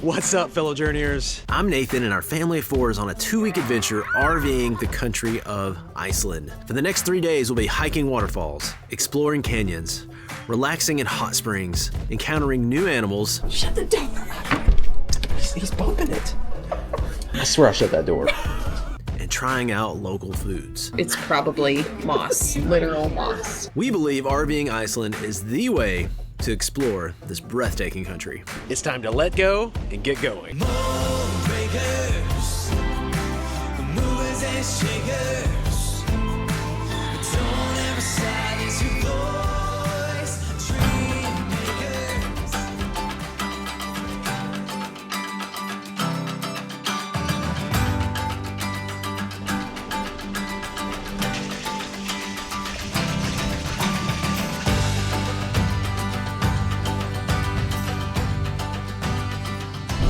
What's up, fellow journeyers? I'm Nathan, and our family of four is on a 2-week adventure RVing the country of Iceland. For the next 3 days, we'll be hiking waterfalls, exploring canyons, relaxing in hot springs, encountering new animals. Shut the door. He's bumping it. I swear I shut that door. And trying out local foods. It's probably moss, literal moss. We believe RVing Iceland is the way to explore this breathtaking country. It's time to let go and get going. Movers and shakers. Don't ever silence your voice. Dream makers.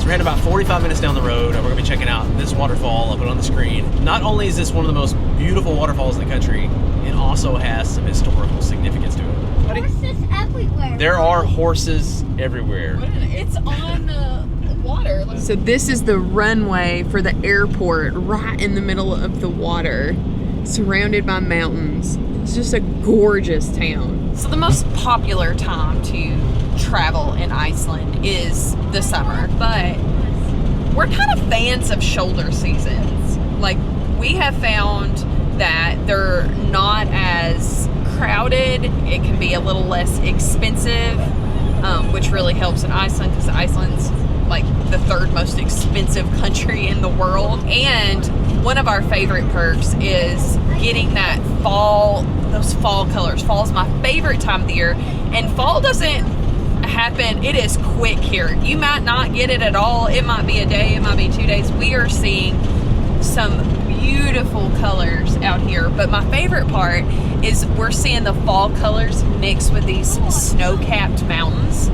We're heading about 45 minutes down the road, and we're gonna be checking out this waterfall. I'll put it on the screen. Not only is this one of the most beautiful waterfalls in the country, it also has some historical significance to it. Horses everywhere. There are horses everywhere. It's on the water. So this is the runway for the airport, right in the middle of the water, surrounded by mountains. It's just a gorgeous town. So the most popular time to travel in Iceland is the summer, but we're kind of fans of shoulder seasons. Like, we have found that they're not as crowded. It can be a little less expensive, which really helps in Iceland, because Iceland's like the 3rd most expensive country in the world. And one of our favorite perks is getting that fall, those fall colors. Fall's my favorite time of the year, and fall doesn't happen. It is quick here. You might not get it at all. It might be a day, it might be 2 days. We are seeing some beautiful colors out here, but my favorite part is we're seeing the fall colors mixed with these snow-capped mountains,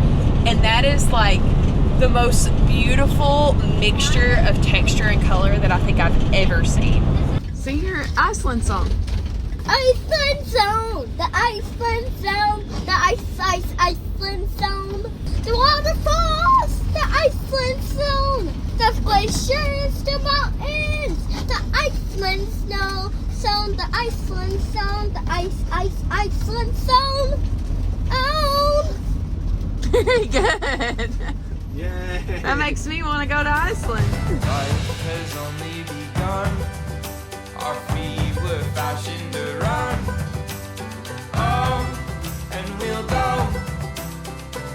and that is like the most beautiful mixture of texture and color that I think I've ever seen. Sing your Iceland song. Iceland zone, the Iceland zone, the Iceland zone, the waterfalls, the Iceland zone, the glaciers, the mountains, the Iceland snow zone, the Iceland zone, the Iceland zone. Oh, Good. Yay! That makes me want to go to Iceland. Life has only begun. Our feet were fashioned to run. Oh, and we'll go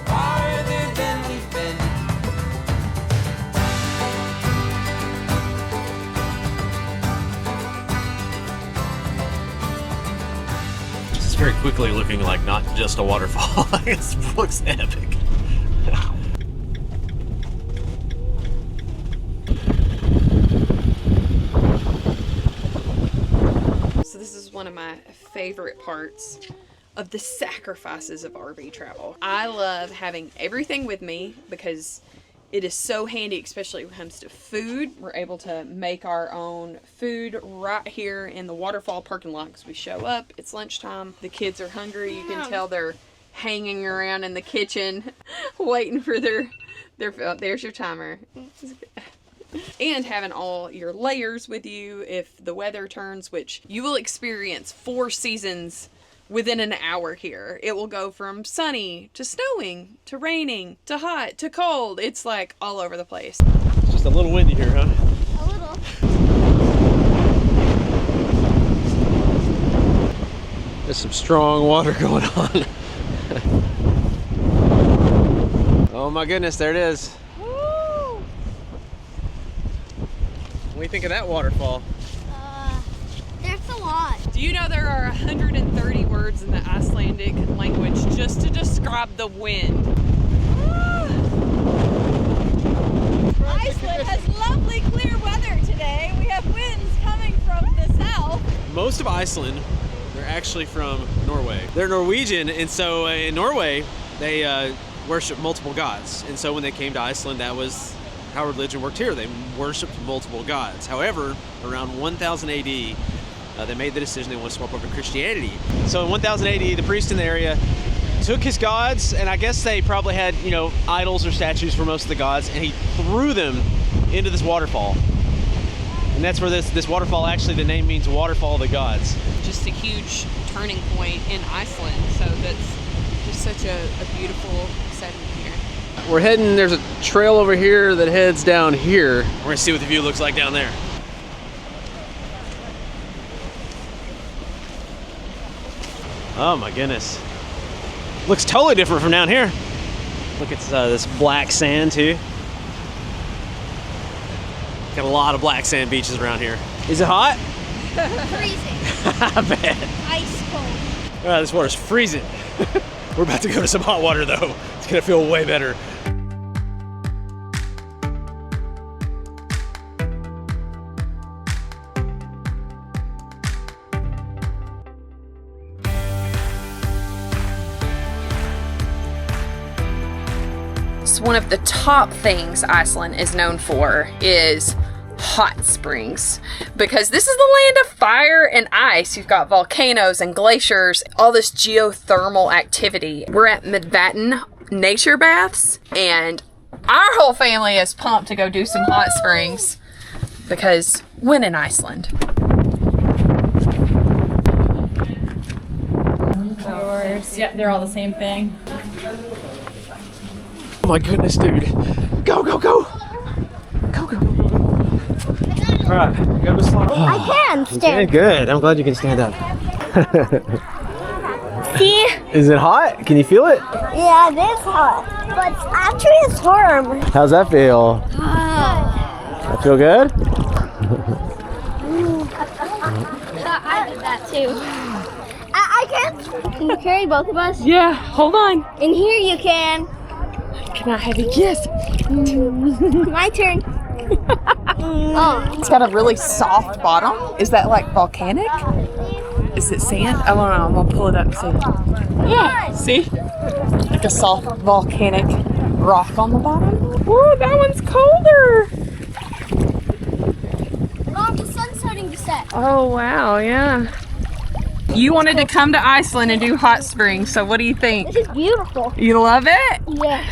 farther than we've been. This is very quickly looking like not just a waterfall. It looks epic. One of my favorite parts of the sacrifices of RV travel. I love having everything with me because it is so handy, especially when it comes to food. We're able to make our own food right here in the waterfall parking lot because we show up, it's lunchtime, the kids are hungry. You can tell they're hanging around in the kitchen waiting for their oh, there's your timer. And having all your layers with you if the weather turns, which you will experience 4 seasons within an hour here. It will go from sunny to snowing to raining to hot to cold. It's like all over the place. It's just a little windy here, huh? a little. There's some strong water going on. Oh my goodness, there it is. What do you think of that waterfall? There's a lot. Do you know there are 130 words in the Icelandic language just to describe the wind? Iceland has lovely clear weather today. We have winds coming from the south. Most of Iceland, they're actually from Norway. They're Norwegian, and so in Norway, they worship multiple gods. And so when they came to Iceland, that was how religion worked here. They worshipped multiple gods. However, around 1000 AD, they made the decision they want to swap over to Christianity. So in 1000 AD, the priest in the area took his gods, and I guess they probably had, you know, idols or statues for most of the gods, and he threw them into this waterfall. And that's where this waterfall, actually the name means Waterfall of the Gods. Just a huge turning point in Iceland. So that's just such a beautiful setting here. We're heading, there's a trail over here that heads down here. We're gonna see what the view looks like down there. Oh my goodness. Looks totally different from down here. Look, it's this black sand too. Got a lot of black sand beaches around here. Is it hot? Freezing. I bet. Ice cold. All right, this water's freezing. We're about to go to some hot water though. It's gonna feel way better. So one of the top things Iceland is known for is hot springs, because this is the land of fire and ice. You've got volcanoes and glaciers, all this geothermal activity. We're at Myvatn nature baths, and our whole family is pumped to go do some hot springs because when in Iceland. Yep, they're all the same thing. Oh my goodness, dude. Go, go, go. Go, go, go. All right, you got this slide. I can Okay, stand. good. I'm glad you can stand up. See? Is it hot? Can you feel it? Yeah, it is hot. But actually it's warm. How's that feel? That feel good? I did that too. I can't. Can you carry both of us? Yeah, hold on. In here you can. Can I have a kiss? My turn. Oh. It's got a really soft bottom. Is that like volcanic? Is it sand? I don't know. I'm gonna pull it up and see. Yeah, see? Like a soft volcanic rock on the bottom. Ooh, that one's colder. Mom, the sun's starting to set. Oh, wow, yeah. You wanted to come to Iceland and do hot springs, so what do you think? This is beautiful. You love it? Yeah.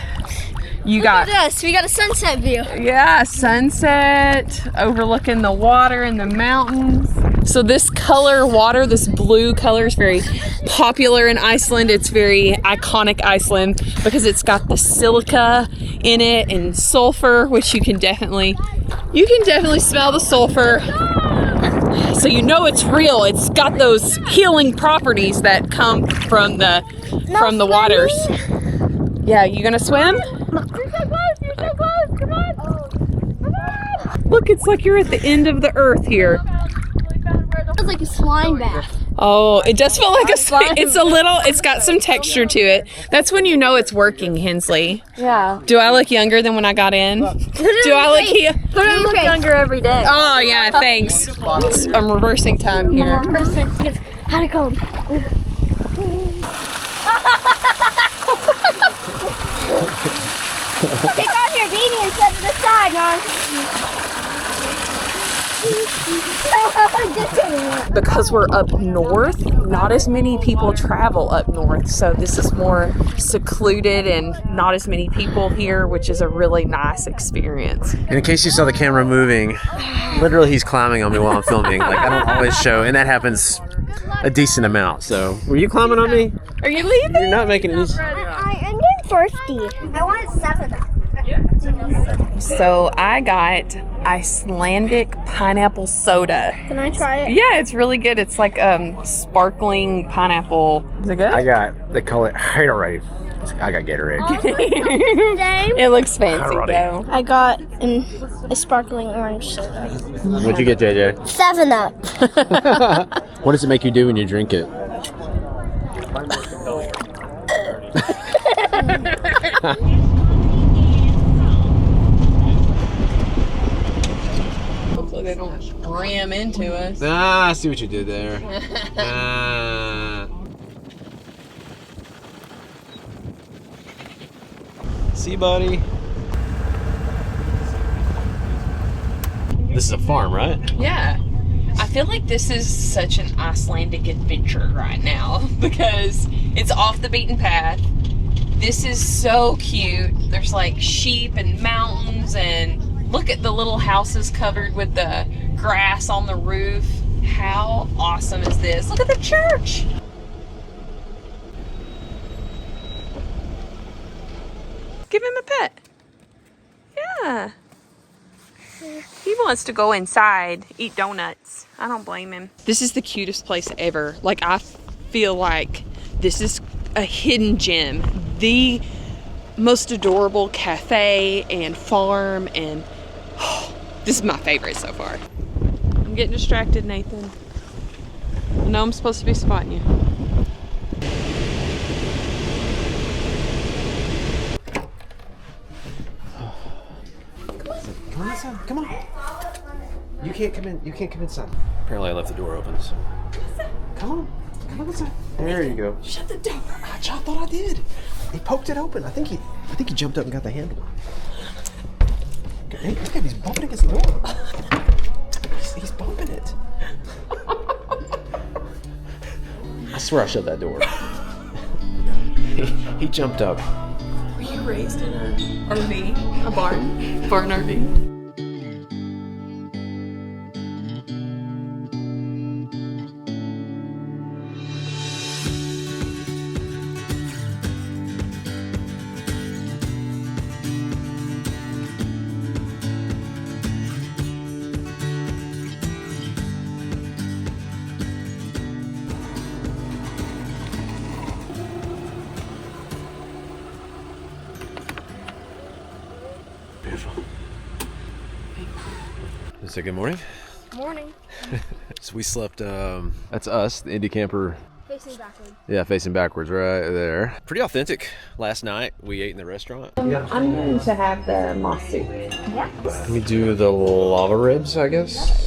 You Look got, at us. We got a sunset view. yeah, sunset, overlooking the water and the mountains. So this color water, this blue color is very popular in Iceland. It's very iconic Iceland because it's got the silica in it and sulfur, which you can definitely smell the sulfur. So you know it's real. It's got those healing properties that come from the waters. Yeah, you gonna swim? You're so close. You're so close. Come on. Come on. Look, it's like you're at the end of the earth here. It's like a slime bath. Oh, it does feel like it's got some texture to it. That's when you know it's working, Hensley. Yeah. Do I look younger than when I got in? Do I look younger every day. Oh yeah, thanks. I'm reversing time here. How'd it go? Take off your beanie and set it aside, Mom. Because we're up north, not as many people travel up north, so this is more secluded and not as many people here, which is a really nice experience. And in case you saw the camera moving, literally he's climbing on me while I'm filming. Like, I don't always show, and that happens a decent amount. So, were you climbing on me? Are you leaving? You're not making it easy. I'm getting thirsty. I wanted 7. So I got Icelandic pineapple soda. Can I try it? Yeah, it's really good. It's like sparkling pineapple. Is it good? They call it Haterade. I got Gatorade. Same. It looks fancy Alrighty. though. I got a sparkling orange soda. What'd you get, JJ? 7-Up. What does it make you do when you drink it? Hopefully they don't ram into us. Ah, I see what you did there. See, buddy? This is a farm, right? Yeah. I feel like this is such an Icelandic adventure right now because It's off the beaten path. This is so cute. There's like sheep and mountains, and look at the little houses covered with the grass on the roof. How awesome is this? Look at the church. Give him a pet. Yeah. He wants to go inside, eat donuts. I don't blame him. This is the cutest place ever. Like, I feel like this is a hidden gem. The most adorable cafe and farm, and this is my favorite so far. I'm getting distracted, Nathan. I know I'm supposed to be spotting you. Come on inside. Come on. You can't come in. You can't come inside. Apparently I left the door open, so. Come on. Come on inside. There you go. Shut the door. I thought I did. He poked it open. I think he jumped up and got the handle. Hey, look at him. He's bumping against the door. He's bumping it. I swear I shut that door. He jumped up. Were you raised in an RV? A barn? Barn RV? Say good morning. Morning. So we slept, that's us, the indie camper. Facing backwards. Yeah, facing backwards right there. Pretty authentic. Last night we ate in the restaurant. I'm going to have the moss soup. Yeah. Let me do the lava ribs, I guess.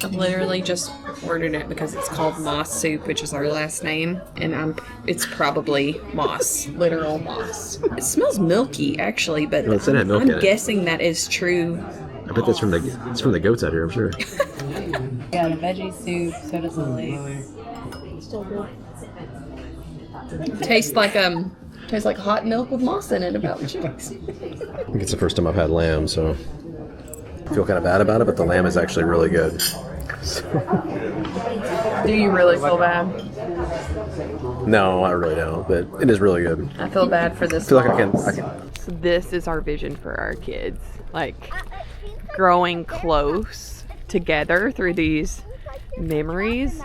I literally just ordered it because it's called moss soup, which is our last name, and it's probably moss, literal moss. It smells milky, actually, but Well, it said it had milk in I'm it. guessing that is true. I bet that's from the goats out here, I'm sure. Got a veggie soup, so does the legs. Tastes like hot milk with moss in it. About chicks. I think it's the first time I've had lamb, so I feel kind of bad about it, but the lamb is actually really good. Do you really feel bad? No, I really don't, but it is really good. I feel bad for this. I feel like I can. So this is our vision for our kids, like growing close together through these memories.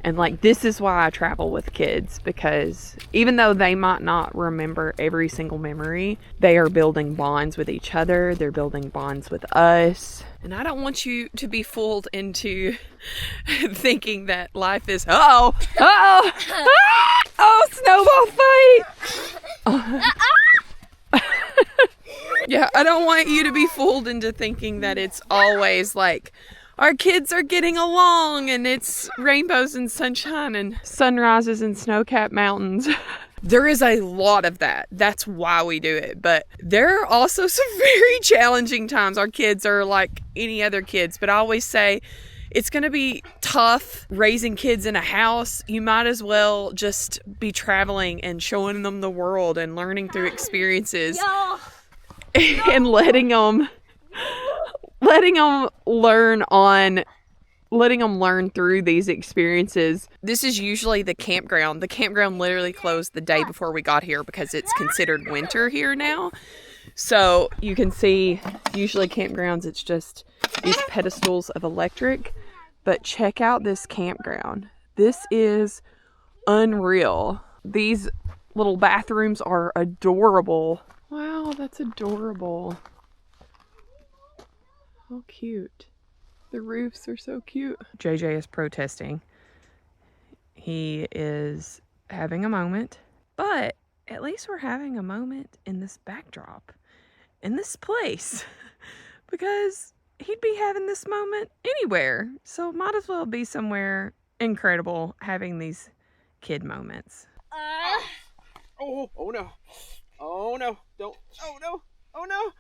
And like, this is why I travel with kids, because even though they might not remember every single memory, they are building bonds with each other. They're building bonds with us. And I don't want you to be fooled into thinking that life is, snowball fight. Yeah, I don't want you to be fooled into thinking that it's always like, our kids are getting along and it's rainbows and sunshine and sunrises and snow-capped mountains. There is a lot of that. That's why we do it. But there are also some very challenging times. Our kids are like any other kids, but I always say it's going to be tough raising kids in a house. You might as well just be traveling and showing them the world and learning through experiences and letting them learn through these experiences. This is usually the campground. The campground literally closed the day before we got here because it's considered winter here now. So you can see, usually campgrounds, it's just these pedestals of electric. But check out this campground. This is unreal. These little bathrooms are adorable. Wow, that's adorable. How cute. The roofs are so cute. JJ is protesting. He is having a moment, but at least we're having a moment in this backdrop, in this place, because he'd be having this moment anywhere. So might as well be somewhere incredible having these kid moments. Oh no. Oh no. Don't. Oh no. Oh no.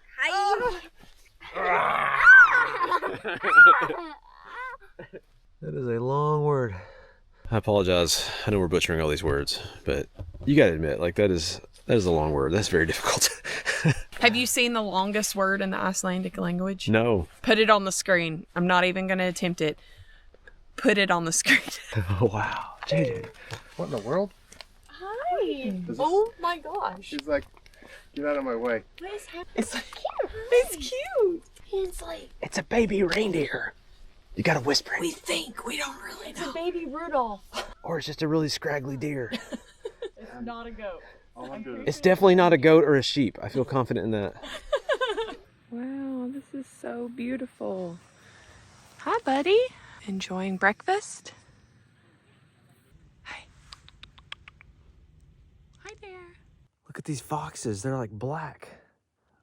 That is a long word. I apologize. I know we're butchering all these words, but you gotta admit, like that is a long word. That's very difficult. Have you seen the longest word in the Icelandic language? No. Put it on the screen. I'm not even going to attempt it. Put it on the screen. Oh, wow. JJ. What in the world? Hi. Oh my gosh. She's like, get out of my way. It's cute. It's like It's a baby reindeer. You gotta whisper it. We think. We don't really know. Baby Rudolph. Or it's just a really scraggly deer. It's not a goat. It's definitely not a goat or a sheep. I feel confident in that. Wow, this is so beautiful. Hi, buddy. Enjoying breakfast? Hi. Hi there. Look at these foxes. They're like black.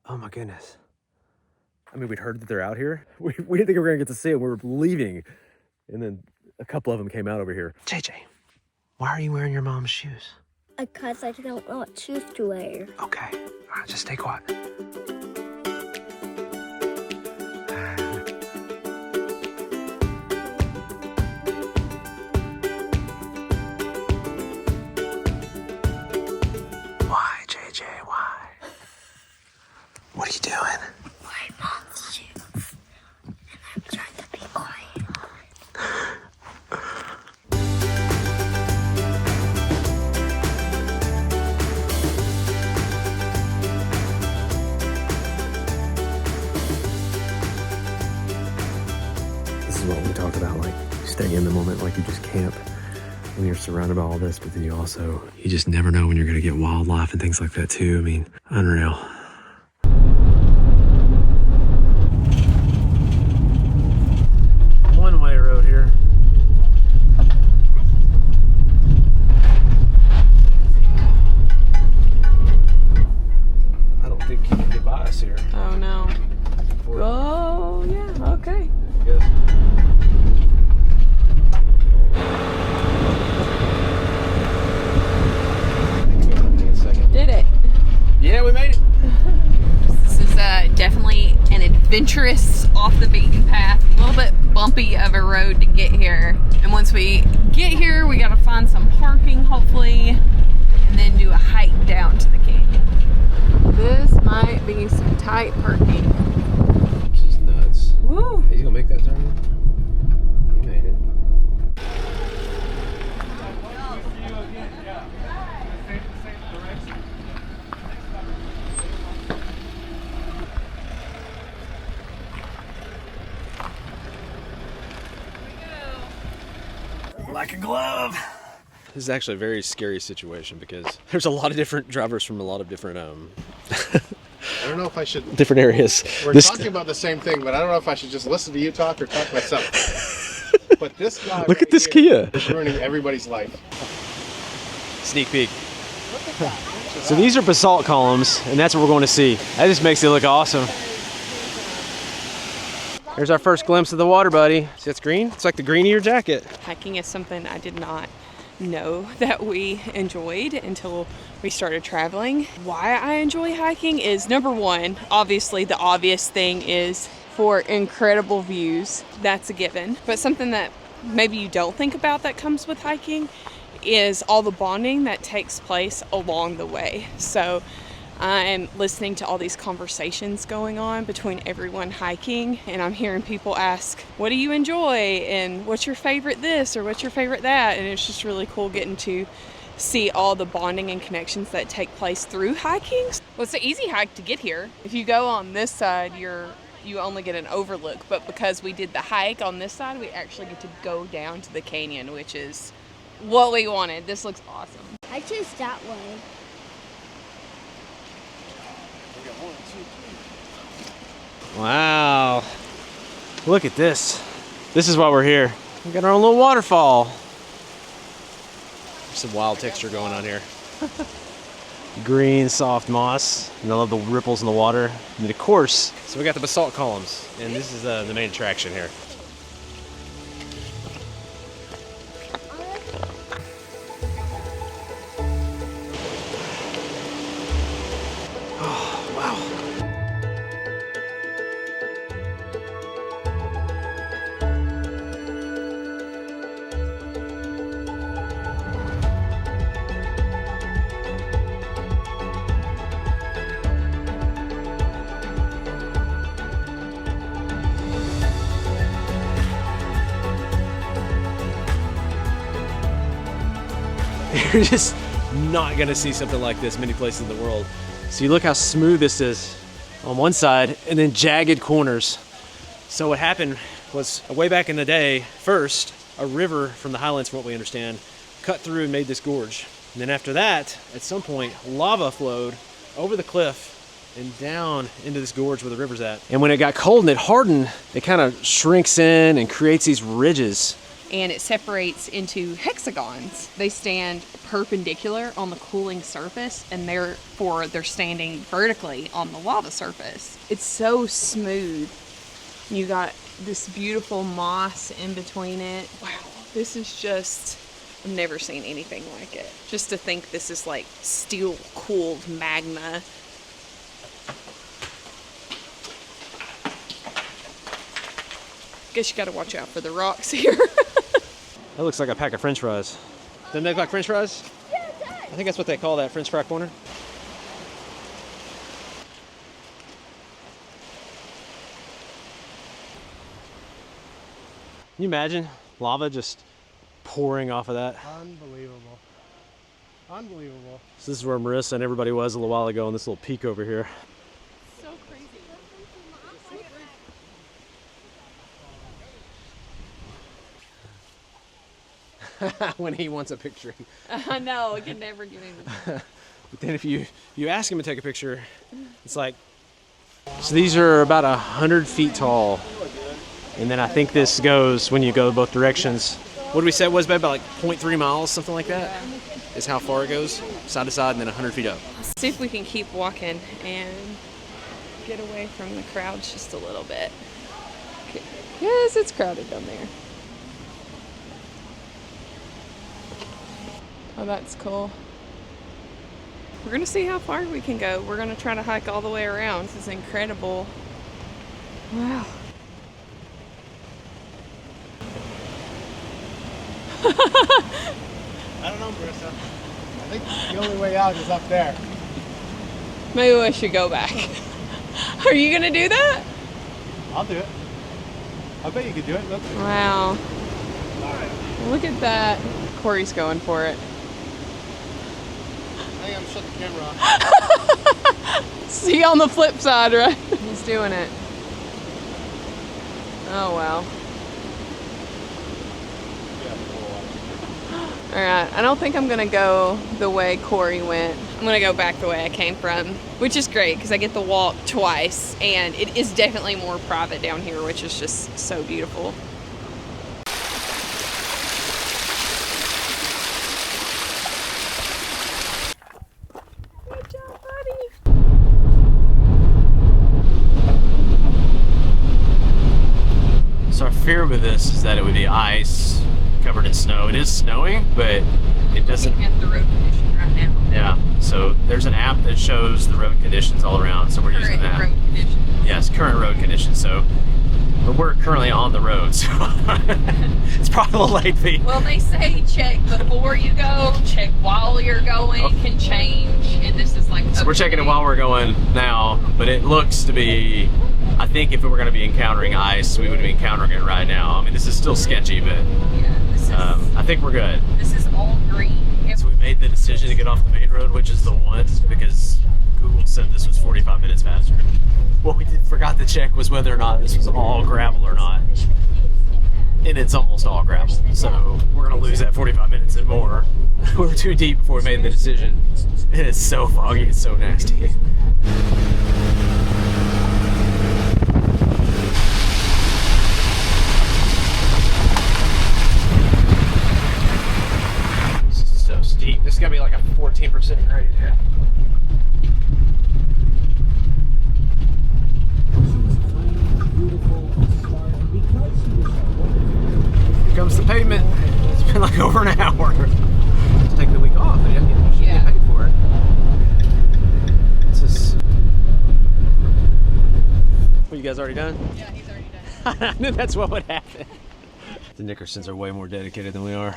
Oh my goodness. I mean, we'd heard that they're out here. We didn't think we were gonna get to see them. We were leaving. And then a couple of them came out over here. JJ, why are you wearing your mom's shoes? because I don't know what shoes to wear. Okay. All right, just stay quiet. Why, JJ? Why? What are you doing? Wearing mom's shoes. And I'm trying to be quiet. This is what we talked about, like staying in the moment, like you just camp when you're surrounded by all this, but then you just never know when you're gonna get wildlife and things like that too. I mean, unreal. One-way road here. I don't think you can get by us here. Oh no. Oh yeah, okay. Yes. Did it. Yeah, we made it. This is definitely an adventurous, off the beaten path, a little bit bumpy of a road to get here. And once we get here, we gotta find some parking, hopefully, and then do a hike down to the canyon. This might be some tight parking. She's nuts. Woo! He's gonna make that turn. He made it. Like a glove. This is actually a very scary situation because there's a lot of different drivers from a lot of different I don't know if I should. different areas. We're talking about the same thing, but I don't know if I should just listen to you talk or talk myself. But this guy. Look at right this here Kia. is ruining everybody's life. Sneak peek. So these are basalt columns, and that's what we're going to see. That just makes it look awesome. There's our first glimpse of the water, buddy. See, it's green? It's like the green of your jacket. Hiking is something I did not know that we enjoyed until we started traveling. Why I enjoy hiking is, number one, obviously the obvious thing is for incredible views. That's a given. But something that maybe you don't think about that comes with hiking is all the bonding that takes place along the way. So I'm listening to all these conversations going on between everyone hiking, and I'm hearing people ask, what do you enjoy? And what's your favorite this? Or what's your favorite that? And it's just really cool getting to see all the bonding and connections that take place through hiking. Well, it's an easy hike to get here. If you go on this side, you only get an overlook, but because we did the hike on this side, we actually get to go down to the canyon, which is what we wanted. This looks awesome. I choose that way. Wow. Look at this. This is why we're here. We got our own little waterfall. There's some wild texture going on here. Green, soft moss. And I love the ripples in the water. And then of course, so we got the basalt columns. And this is the main attraction here. Oh, wow. You're just not gonna see something like this many places in the world. So you look how smooth this is on one side and then jagged corners. So what happened was way back in the day, first, a river from the highlands, from what we understand, cut through and made this gorge. And then after that, at some point, lava flowed over the cliff and down into this gorge where the river's at. And when it got cold and it hardened, it kind of shrinks in and creates these ridges. And it separates into hexagons. They stand perpendicular on the cooling surface, and therefore they're standing vertically on the lava surface. It's so smooth. You got this beautiful moss in between it. Wow, this is just, I've never seen anything like it. Just to think this is like steel cooled magma. Guess you gotta watch out for the rocks here. That looks like a pack of French fries. Doesn't that look like French fries? Yeah, it does. I think that's what they call that, French fry corner. Can you imagine lava just pouring off of that? Unbelievable. Unbelievable. So this is where Marissa and everybody was a little while ago on this little peak over here. So crazy. When he wants a picture. I know, I can never get in. But then if you ask him to take a picture, it's like, so these are about 100 feet tall. And then I think this goes, when you go both directions, what did we say it was, babe? About like 0.3 miles, something like that, is how far it goes, side to side, and then 100 feet up. Let's see if we can keep walking and get away from the crowds just a little bit. Okay. Yes, it's crowded down there. Oh, that's cool. We're gonna see how far we can go. We're gonna try to hike all the way around. This is incredible. Wow. I don't know, Marissa. I think the only way out is up there. Maybe we should go back. Are you gonna do that? I'll do it. I bet you could do it. Look. Wow. Look at that. Corey's going for it. I think I'm shut the camera off. See you on the flip side, right? He's doing it. Oh, wow. All right, I don't think I'm gonna go the way Corey went. I'm gonna go back the way I came from, which is great because I get to walk twice, and it is definitely more private down here, which is just so beautiful. Good job, buddy. So our fear with this is that it would be ice covered in snow. It is snowing, but it doesn't. Looking at the road condition right now. Yeah. So there's an app that shows the road conditions all around. So we're using that. Current road condition. Yes, current road conditions. So, but we're currently on the road, so it's probably a little late fee. Well, they say check before you go, check while you're going. It can change, and this is like. So we're checking it while we're going now, but it looks to be. I think if we were going to be encountering ice, we would be encountering it right now. I mean, this is still sketchy, but Yeah, this is. I think we're good. This is all green. So we made the decision to get off the main road, which is the one, because Google said this was 45 minutes faster. What we forgot to check was whether or not this was all gravel or not. And it's almost all gravel. So we're going to lose that 45 minutes and more. We were too deep before we made the decision. And it's so foggy, it's so nasty. So steep. This is gonna be like a 14% grade. Yeah. Here comes the pavement. It's been like over an hour. Just take the week off. They didn't get paid for it. This is. What, you guys already done? Yeah, he's already done. I knew that's what would happen. The Nickersons are way more dedicated than we are.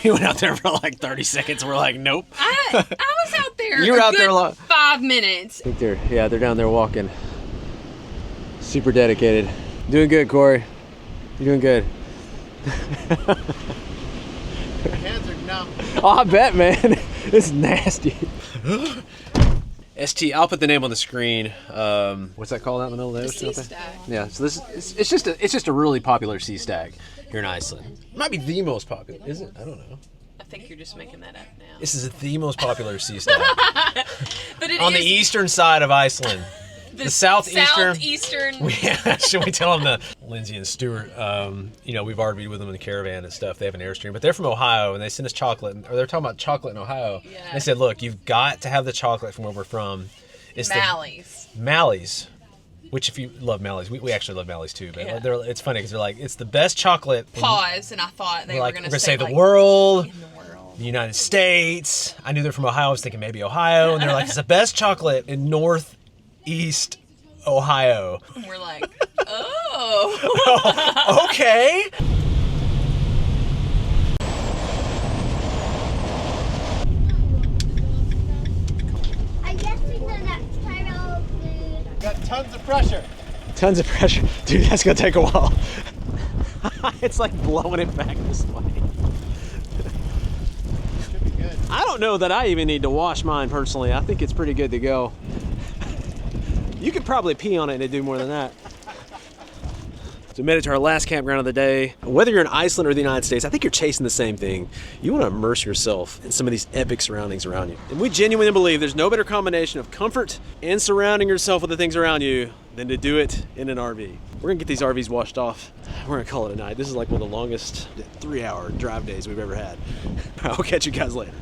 We went out there for like 30 seconds and we're like, nope. I was out there. You were out there a lot. 5 minutes. I think they're down there walking. Super dedicated. Doing good, Corey. You're doing good. Your hands are numb. Oh, I bet, man. It's nasty. ST, I'll put the name on the screen. What's that called out in the middle of the ocean? SeaStack. Yeah, so it's just a really popular SeaStack here in Iceland. It might be the most popular, is it? I don't know. I think you're just making that up now. This is the most popular SeaStack But it on the is eastern side of Iceland. The southeastern. Southeastern. Yeah, should we tell them the Lindsay and Stuart? You know, we've RV'd with them in the caravan and stuff. They have an Airstream, but they're from Ohio, and they sent us chocolate. Or they're talking about chocolate in Ohio. Yeah. They said, "Look, you've got to have the chocolate from where we're from." It's Mally's. Mally's, which if you love Mally's, we actually love Mally's too. But Yeah. it's funny because they're like, it's the best chocolate. Pause, and I thought they were Like, going we're to say the like, world. in the world. The United States. I knew they're from Ohio. I was thinking maybe Ohio, and they're like, it's the best chocolate in northeast Ohio. And we're like, oh. Oh, okay. I guess we know that's turtle food. Got tons of pressure. Tons of pressure. Dude, that's gonna take a while. It's like blowing it back this way. Should be good. I don't know that I even need to wash mine personally. I think it's pretty good to go. You could probably pee on it and it'd do more than that. So we made it to our last campground of the day. Whether you're in Iceland or the United States, I think you're chasing the same thing. You want to immerse yourself in some of these epic surroundings around you. And we genuinely believe there's no better combination of comfort and surrounding yourself with the things around you than to do it in an RV. We're gonna get these RVs washed off. We're gonna call it a night. This is like one of the longest 3-hour drive days we've ever had. I'll catch you guys later.